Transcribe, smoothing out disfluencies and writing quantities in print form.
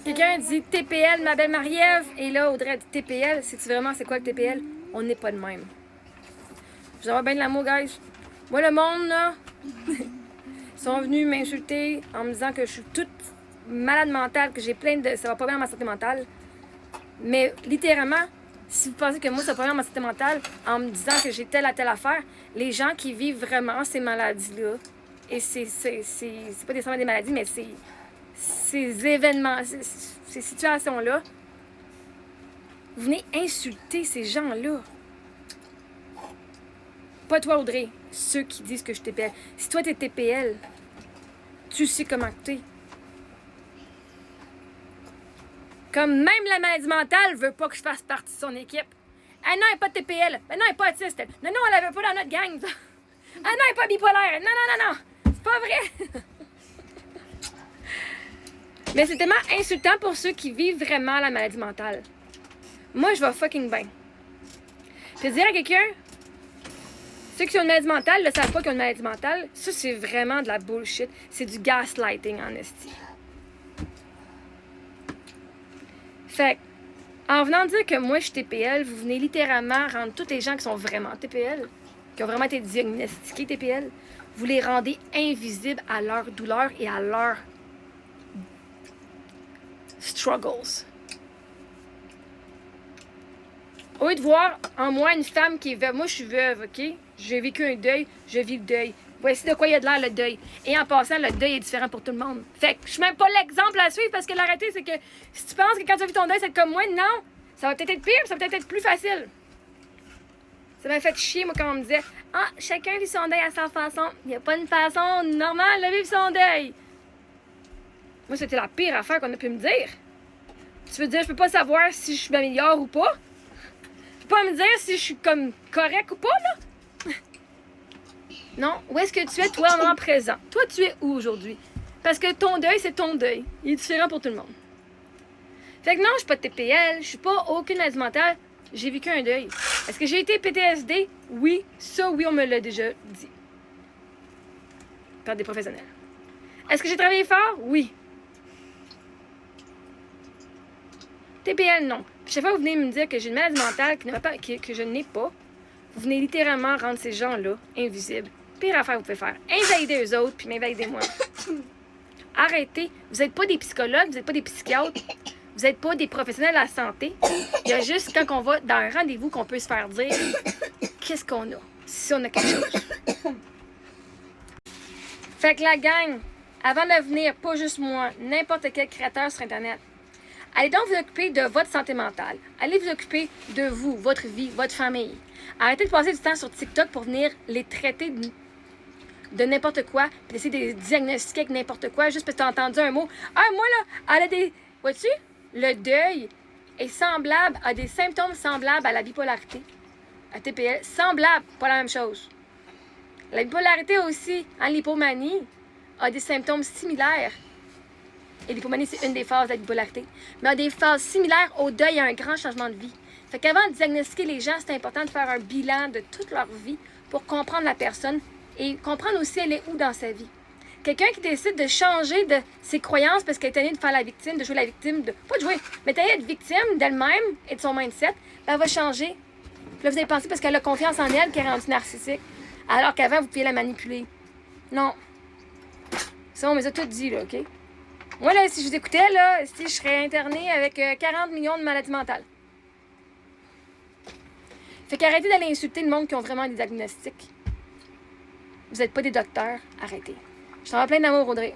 Quelqu'un dit TPL, ma belle Marie-Ève. Et là, Audrey dit TPL. C'est vraiment, c'est quoi le TPL? On n'est pas de même. Je vous envoie bien de l'amour, guys. Moi, le monde, là, ils sont venus m'insulter en me disant que je suis toute malade mentale, que j'ai plein de... Ça va pas bien à ma santé mentale. Mais littéralement, si vous pensez que moi, ça va pas bien à ma santé mentale, en me disant que j'ai telle à telle affaire, les gens qui vivent vraiment ces maladies-là, et c'est pas nécessairement des maladies, mais c'est ces événements, ces situations-là, vous venez insulter ces gens-là. Pas toi, Audrey, ceux qui disent que je suis TPL. Si toi, t'es TPL, tu sais comment t'es. Comme même la maladie mentale veut pas que je fasse partie de son équipe. Ah non, elle n'est pas TPL. Ah non, elle n'est pas autiste. Non, non, elle la veut pas dans notre gang. Ah non, elle n'est pas bipolaire. Non, non, non, non. C'est pas vrai. Mais c'est tellement insultant pour ceux qui vivent vraiment la maladie mentale. Moi, je vais fucking bien. Puis dire à quelqu'un, ceux qui ont une maladie mentale ne savent pas qu'ils ont une maladie mentale, ça, c'est vraiment de la bullshit. C'est du gaslighting, en esti. Fait en venant dire que moi, je suis TPL, vous venez littéralement rendre tous les gens qui sont vraiment TPL, qui ont vraiment été diagnostiqués TPL, vous les rendez invisibles à leur douleur et à leurs struggles. Au lieu de voir en moi une femme qui est veuve, moi je suis veuve, ok? J'ai vécu un deuil, je vis le deuil. Voici de quoi il y a de l'air le deuil. Et en passant, le deuil est différent pour tout le monde. Fait que je suis même pas l'exemple à suivre parce que la réalité, c'est que si tu penses que quand tu as vu ton deuil, c'est comme moi, non. Ça va peut-être être pire, ça va peut-être être plus facile. Ça m'a fait chier, moi, quand on me disait ah, chacun vit son deuil à sa façon. Il n'y a pas une façon normale de vivre son deuil. Moi, c'était la pire affaire qu'on a pu me dire. Tu veux dire, je peux pas savoir si je m'améliore ou pas? Tu peux pas me dire si je suis comme correct ou pas, là? Non, où est-ce que tu es, toi, en moment présent? Toi, tu es où aujourd'hui? Parce que ton deuil, c'est ton deuil. Il est différent pour tout le monde. Fait que non, je suis pas de TPL, je suis pas aucune maladie mentale. J'ai vécu un deuil. Est-ce que j'ai été PTSD? Oui, ça, oui, on me l'a déjà dit. Par des professionnels. Est-ce que j'ai travaillé fort? Oui. TPL, non. Chaque fois que vous venez me dire que j'ai une maladie mentale que je n'ai pas, vous venez littéralement rendre ces gens-là invisibles. Pire affaire que vous pouvez faire. Invalider eux autres, puis m'invalider moi. Arrêtez. Vous n'êtes pas des psychologues, vous n'êtes pas des psychiatres, vous n'êtes pas des professionnels de la santé. Il y a juste quand on va dans un rendez-vous qu'on peut se faire dire qu'est-ce qu'on a, si on a quelque chose. Fait que la gang, avant de venir, pas juste moi, n'importe quel créateur sur Internet, allez donc vous occuper de votre santé mentale. Allez vous occuper de vous, votre vie, votre famille. Arrêtez de passer du temps sur TikTok pour venir les traiter de n'importe quoi, puis essayer de les diagnostiquer avec n'importe quoi, juste parce que tu as entendu un mot. Ah, moi, là, elle a des... Vois-tu? Le deuil est semblable, a des symptômes semblables à la bipolarité, à TPL. Semblable, pas la même chose. La bipolarité aussi, hein, l'hypomanie, a des symptômes similaires. Et l'hypomanie, c'est une des phases de la bipolarité. Mais a des phases similaires au deuil et à un grand changement de vie. Fait qu'avant de diagnostiquer les gens, c'est important de faire un bilan de toute leur vie pour comprendre la personne et comprendre aussi elle est où dans sa vie. Quelqu'un qui décide de changer de ses croyances parce qu'elle est tannée de faire la victime, de jouer la victime, pas de jouer, mais tannée d'être victime d'elle-même et de son mindset, ben elle va changer. Puis là, vous avez pensé parce qu'elle a confiance en elle qu'elle est rendue narcissique, alors qu'avant, vous pouviez la manipuler. Non. Ça, on me les a tout dit, là, OK? Moi, là, si je vous écoutais, là, si je serais internée avec 40 millions de maladies mentales. Fait qu'arrêtez d'aller insulter le monde qui ont vraiment des diagnostics. Vous n'êtes pas des docteurs, arrêtez. Je t'en veux plein d'amour, Audrey.